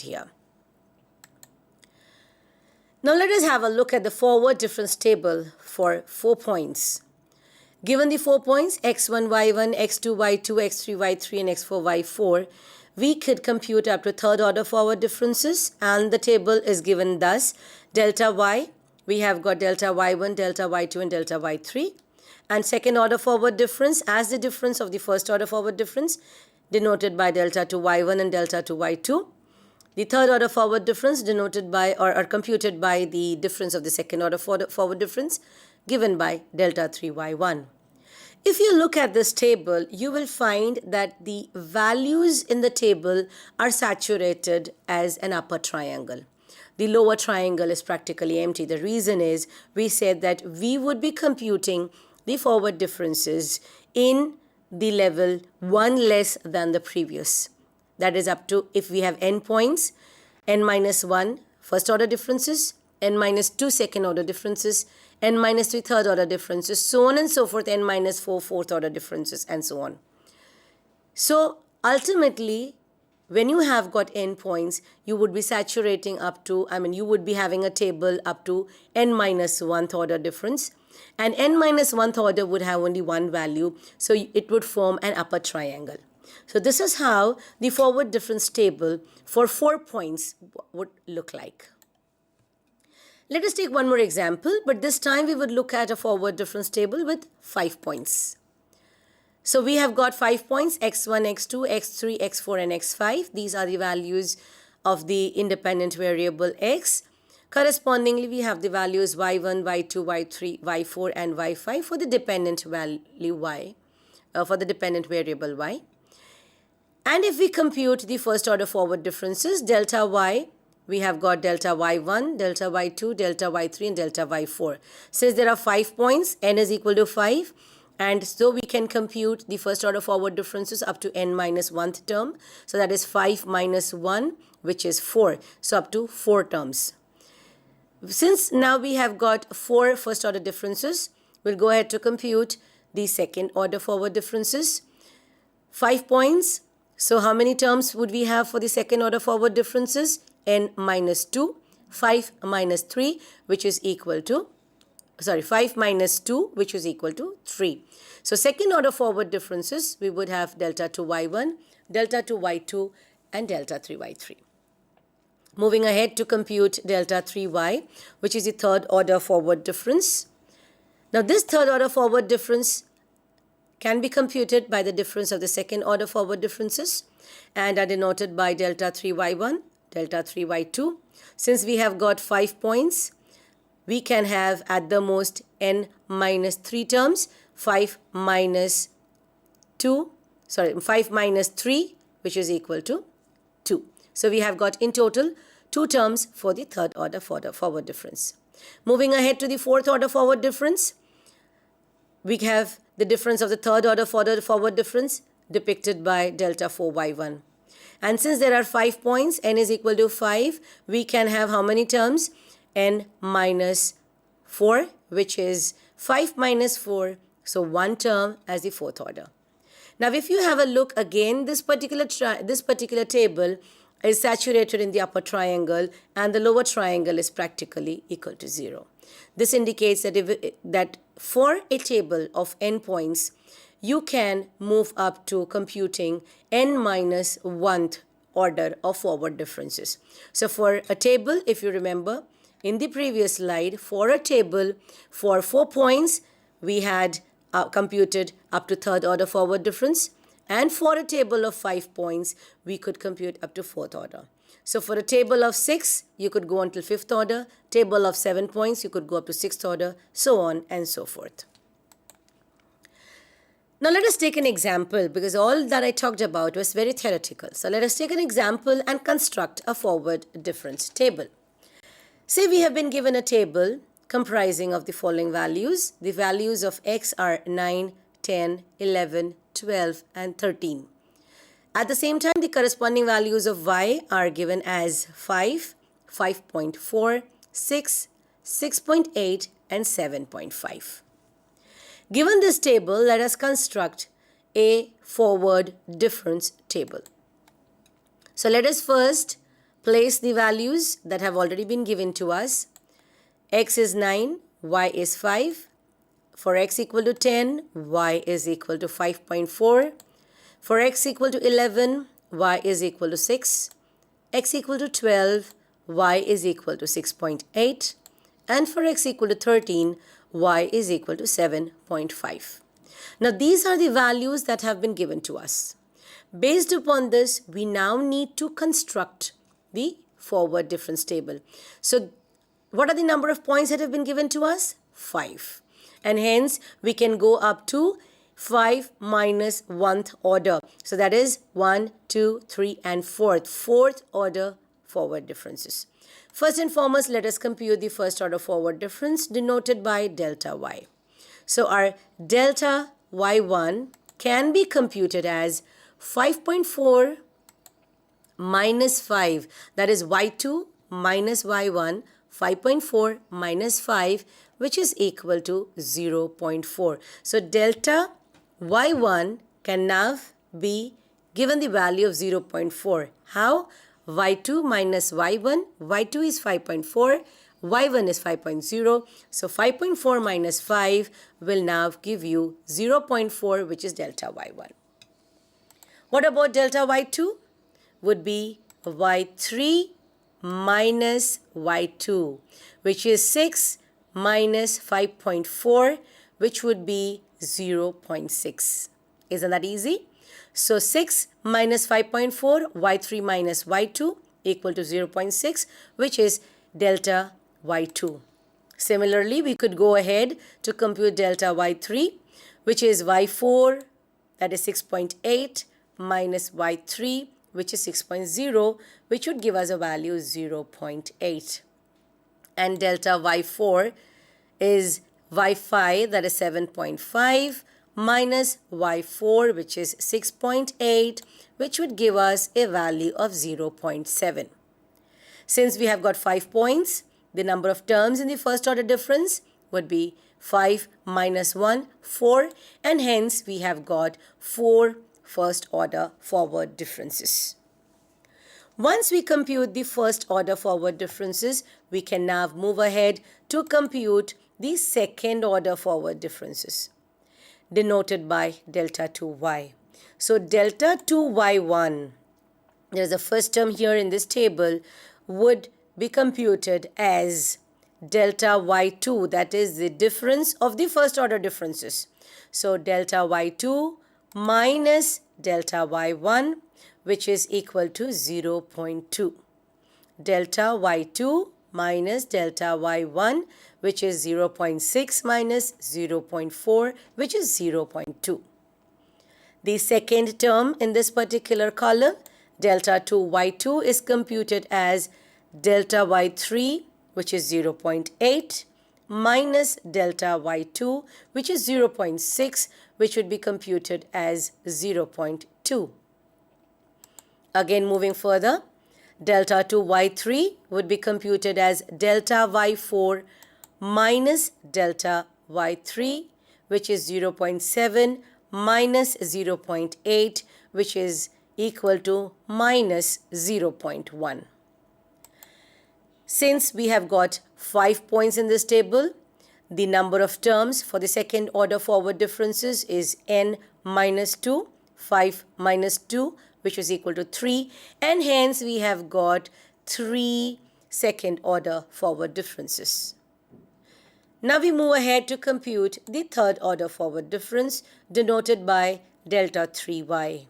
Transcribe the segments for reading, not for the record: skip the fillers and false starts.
here. Now let us have a look at the forward difference table for 4 points. Given the 4 points, x1, y1, x2, y2, x3, y3, and x4, y4, we could compute up to third order forward differences, and the table is given thus. Delta y, we have got delta y1, delta y2, and delta y3. And second order forward difference as the difference of the first order forward difference, denoted by delta to y1 and delta to y2. The third order forward difference denoted by or computed by the difference of the second order forward difference, given by delta 3y1. If you look at this table, you will find that the values in the table are saturated as an upper triangle. The lower triangle is practically empty. The reason is we said that we would be computing the forward differences in the level 1 less than the previous. That is up to, if we have n points, n minus 1 first order differences, n minus 2 second order differences, n minus 3 third order differences, so on and so forth, n minus 4 fourth order differences, and so on. So ultimately, when you have got n points, you would be saturating up to, you would be having a table up to n minus 1th order difference, and n minus 1th order would have only one value, so it would form an upper triangle. So this is how the forward difference table for 4 points would look like. Let us take one more example, but this time we would look at a forward difference table with 5 points. So we have got 5 points, x1, x2, x3, x4, and x5. These are the values of the independent variable x. Correspondingly, we have the values y1, y2, y3, y4, and y5 for the dependent value y, for the dependent variable y. And if we compute the first order forward differences, delta y, we have got delta y1, delta y2, delta y3, and delta y4. Since there are 5 points, n is equal to 5, and so we can compute the first order forward differences up to n minus 1th term. So that is 5 minus 1, which is 4. So up to 4 terms. Since now we have got 4 first order differences, we'll go ahead to compute the second order forward differences. 5 points. So how many terms would we have for the second order forward differences? N minus 2, 5 minus 3, which is equal to, 5 minus 2, which is equal to 3. So second order forward differences, we would have delta 2y1, delta 2y2, and delta 3y3. Moving ahead to compute delta 3y, which is the third order forward difference. Now this third order forward difference can be computed by the difference of the second order forward differences and are denoted by delta 3y1, delta 3y2. Since we have got 5 points, we can have at the most n minus 3 terms, 5 minus 3, which is equal to 2. So we have got in total 2 terms for the third order forward difference. Moving ahead to the fourth order forward difference, we have the difference of the third order forward difference depicted by delta 4y1. And since there are 5 points, n is equal to 5, we can have how many terms? N minus 4, which is 5 minus 4, so 1 term as the fourth order. Now if you have a look again, this particular table is saturated in the upper triangle and the lower triangle is practically equal to 0. This indicates that for a table of n points, you can move up to computing n minus 1th order of forward differences. So for a table, if you remember, in the previous slide, for a table for 4 points, we had computed up to third order forward difference. And for a table of 5 points, we could compute up to 4th order. So for a table of 6, you could go until 5th order. Table of 7 points, you could go up to 6th order, so on and so forth. Now let us take an example, because all that I talked about was very theoretical. So let us take an example and construct a forward difference table. Say we have been given a table comprising of the following values. The values of x are 9, 10, 11, 12, and 13. At the same time, the corresponding values of y are given as 5, 5.4, 6, 6.8, and 7.5. Given this table, let us construct a forward difference table. So let us first place the values that have already been given to us. X is 9, y is 5. For x equal to 10, y is equal to 5.4. For x equal to 11, y is equal to 6. X equal to 12, y is equal to 6.8. And for x equal to 13, y is equal to 7.5. Now these are the values that have been given to us. Based upon this, we now need to construct the forward difference table. So what are the number of points that have been given to us? 5. And hence we can go up to 5 minus 1th order. So that is 1, 2, 3 and 4th order forward differences. First and foremost, let us compute the first order forward difference denoted by delta y. So our delta y1 can be computed as 5.4 minus 5, that is y2 minus y1, 5.4 minus 5, which is equal to 0.4. So delta y1 can now be given the value of 0.4. How? y2 minus y1, y2 is 5.4, y1 is 5.0. So 5.4 minus 5 will now give you 0.4, which is delta y1. What about delta y2? Would be y3 minus y2, which is 6 minus 5.4, which would be 0.6. Isn't that easy? So 6 minus 5.4, y3 minus y2 equal to 0.6, which is delta y2. Similarly, we could go ahead to compute delta y3, which is y4, that is 6.8, minus y3, which is 6.0, which would give us a value 0.8. And delta y4 is y5, that is 7.5, minus y4, which is 6.8, which would give us a value of 0.7. Since we have got 5 points, the number of terms in the first order difference would be 5 minus 1, 4, and hence we have got 4 first order forward differences. Once we compute the first order forward differences, we can now move ahead to compute the second order forward differences, denoted by delta 2y. So delta 2y1, there is a first term here in this table, would be computed as delta y2, that is the difference of the first order differences. So delta y2 minus delta y1, which is equal to 0.2. Delta y2 minus delta y1, which is 0.6 minus 0.4, which is 0.2. The second term in this particular column, delta 2y2, is computed as delta y3, which is 0.8, minus delta y2, which is 0.6, which would be computed as 0.2. Again, moving further, delta 2y3 would be computed as delta y4 minus delta y3, which is 0.7 minus 0.8, which is equal to minus 0.1. Since we have got 5 points in this table, the number of terms for the second order forward differences is n minus 2, 5 minus 2, which is equal to 3, and hence we have got 3 second order forward differences. Now we move ahead to compute the third order forward difference denoted by delta 3y.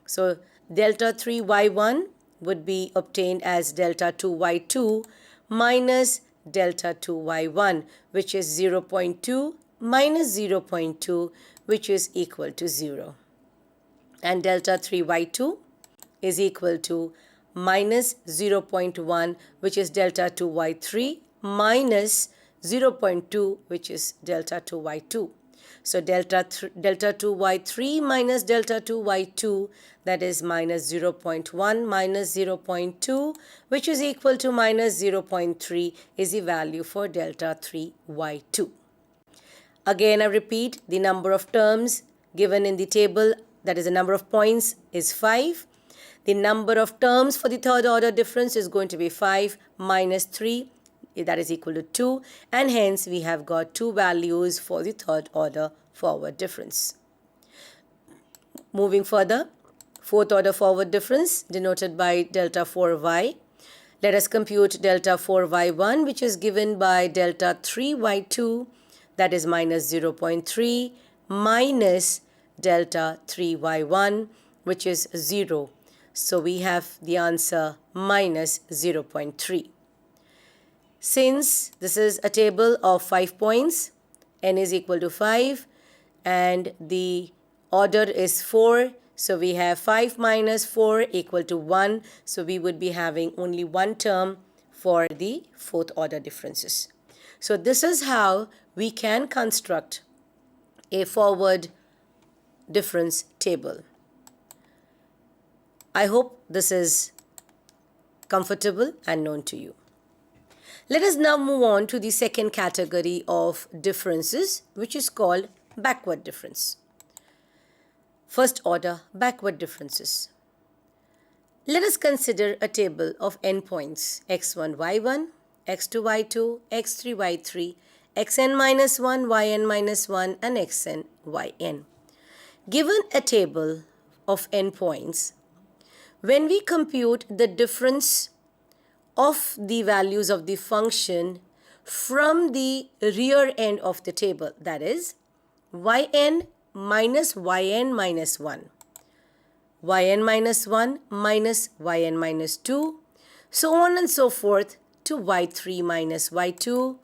So delta 3y1 would be obtained as delta 2y2 minus delta 2y1, which is 0.2 minus 0.2, which is equal to 0. And delta 3y2 is equal to minus 0.1, which is delta 2y3, minus 0.2, which is delta 2y2. So delta 2y3 minus delta 2y2, that is minus 0.1 minus 0.2, which is equal to minus 0.3, is the value for delta 3y2. Again, I repeat, the number of terms given in the table, that is the number of points, is 5. The number of terms for the third order difference is going to be 5 minus 3, that is equal to 2, and hence we have got two values for the third order forward difference. Moving further, fourth order forward difference denoted by delta 4y. Let us compute delta 4y1, which is given by delta 3y2, that is minus 0.3, minus delta 3y1, which is 0. So we have the answer minus 0.3. Since this is a table of 5 points, n is equal to 5, and the order is 4, so we have 5 minus 4 equal to 1, so we would be having only one term for the fourth order differences. So this is how we can construct a forward difference table. I hope this is comfortable and known to you. Let us now move on to the second category of differences, which is called backward difference. First order backward differences. Let us consider a table of n points: x1, y1, x2, y2, x3, y3, xn minus 1, yn minus 1, and xn, yn. Given a table of n points, when we compute the difference of the values of the function from the rear end of the table, that is yn minus yn minus 1, yn minus 1 minus yn minus 2, so on and so forth to y3 minus y2,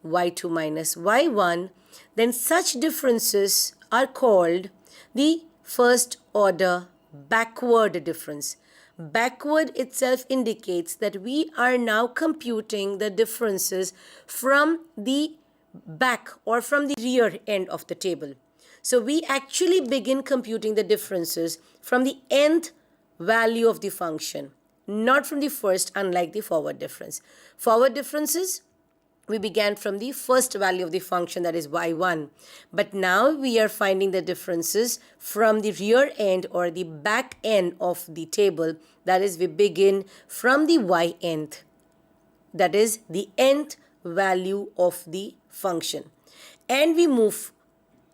y2 minus y1, then such differences are called the first order backward difference. Backward itself indicates that we are now computing the differences from the back or from the rear end of the table. So we actually begin computing the differences from the nth value of the function, not from the first, unlike the forward difference. Forward differences, we began from the first value of the function, that is y1. But now we are finding the differences from the rear end or the back end of the table. That is, we begin from the y-nth, that is the nth value of the function, and we move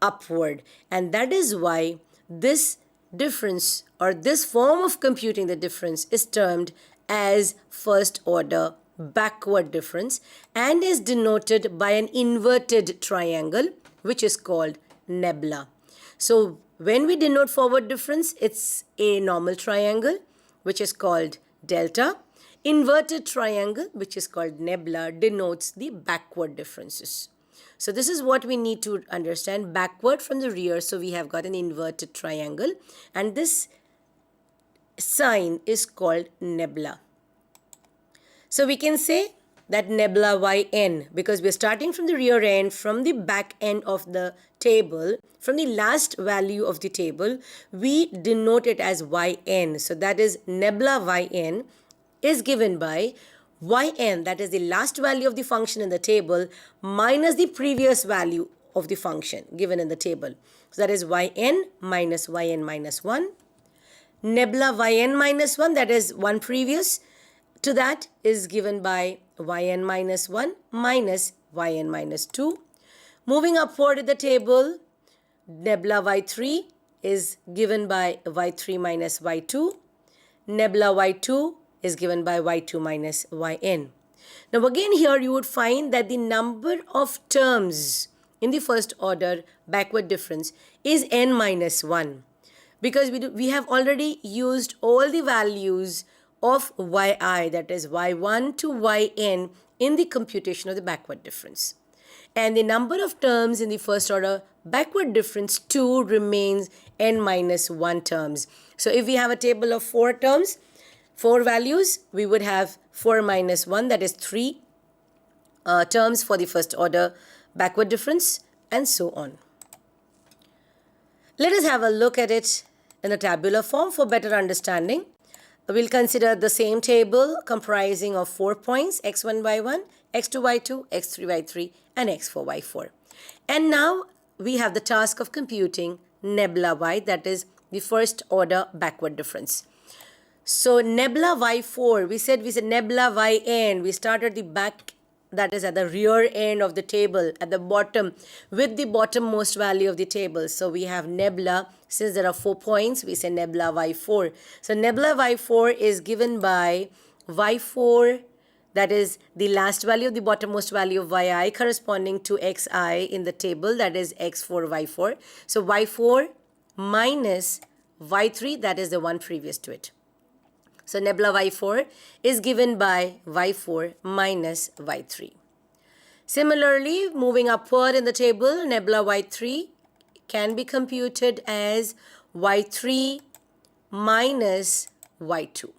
upward. And that is why this difference or this form of computing the difference is termed as first order backward difference and is denoted by an inverted triangle, which is called nebula. So when we denote forward difference, it's a normal triangle, which is called delta. Inverted triangle, which is called nebula, denotes the backward differences. So this is what we need to understand: backward from the rear. So we have got an inverted triangle, and this sign is called nebula. So we can say that nebula yn, because we are starting from the rear end, from the back end of the table, from the last value of the table, we denote it as yn. So that is nebula yn is given by yn, that is the last value of the function in the table, minus the previous value of the function given in the table. So that is yn minus yn minus 1. Nebula yn minus 1, that is one previous to that, is given by yn minus 1 minus yn minus 2. Moving upward in the table, nebula y3 is given by y3 minus y2. Nebula y2 is given by y2 minus yn. Now again here you would find that the number of terms in the first order backward difference is n minus 1, because we have already used all the values of yi, that is y1 to yn, in the computation of the backward difference. And the number of terms in the first order backward difference 2 remains n minus 1 terms. So if we have a table of 4 terms, 4 values, we would have 4 minus 1, that is 3 terms for the first order backward difference, and so on. Let us have a look at it in a tabular form for better understanding. We'll consider the same table comprising of 4 points: x1, y1, x2, y2, x3, y3, and x4, y4. And now we have the task of computing nebula y, that is the first order backward difference. So nebula y4, we said nebula yn. We started the back, that is at the rear end of the table, at the bottom, with the bottommost value of the table. So we have nebula, since there are 4 points, we say nebula y4. So nebula y4 is given by y4, that is the last value of the bottommost value of yi corresponding to xi in the table, that is x4, y4. So y4 minus y3, that is the one previous to it. So nebula y4 is given by y4 minus y3. Similarly, moving upward in the table, nebula y3 can be computed as y3 minus y2.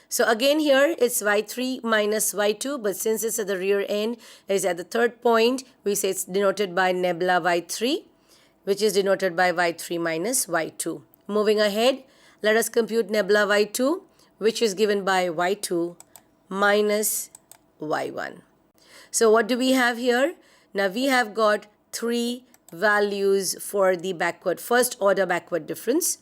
So again here it's y3 minus y2, but since it's at the rear end, it's at the third point, we say it's denoted by nebula y3, which is denoted by y3 minus y2. Moving ahead, let us compute nebula y2, which is given by y2 minus y1. So what do we have here? Now we have got 3 values for the first order backward difference.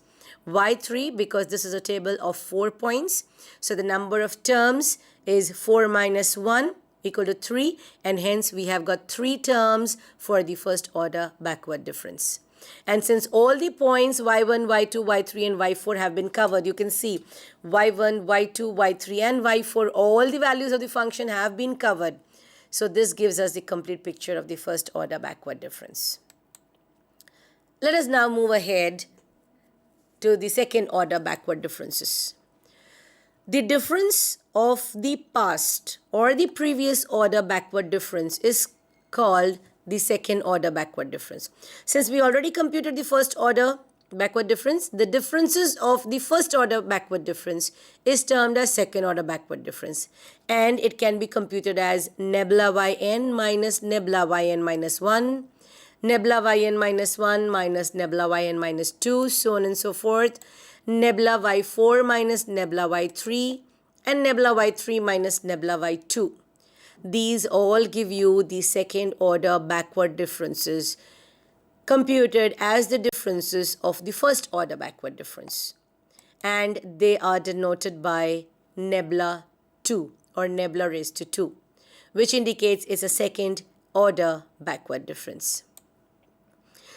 y3, because this is a table of 4 points. So the number of terms is 4 minus 1 equal to 3, and hence we have got 3 terms for the first order backward difference. And since all the points y1, y2, y3 and y4 have been covered, you can see y1, y2, y3 and y4, all the values of the function have been covered. So this gives us the complete picture of the first order backward difference. Let us now move ahead to the second order backward differences. The difference of the past or the previous order backward difference is called the second order backward difference. Since we already computed the first order backward difference, the differences of the first order backward difference is termed as second order backward difference, and it can be computed as nebula yn minus nebula yn minus 1, nebula yn minus 1 minus nebula yn minus 2, so on and so forth, nebula y4 minus nebula y3, and nebula y3 minus nebula y2. These all give you the second order backward differences computed as the differences of the first order backward difference. And they are denoted by nebula 2 or nebula raised to 2, which indicates it's a second order backward difference.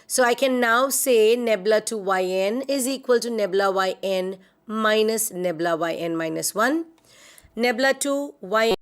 So I can now say nebula 2 yn is equal to nebula yn minus nebula yn minus 1. Nebula 2 yn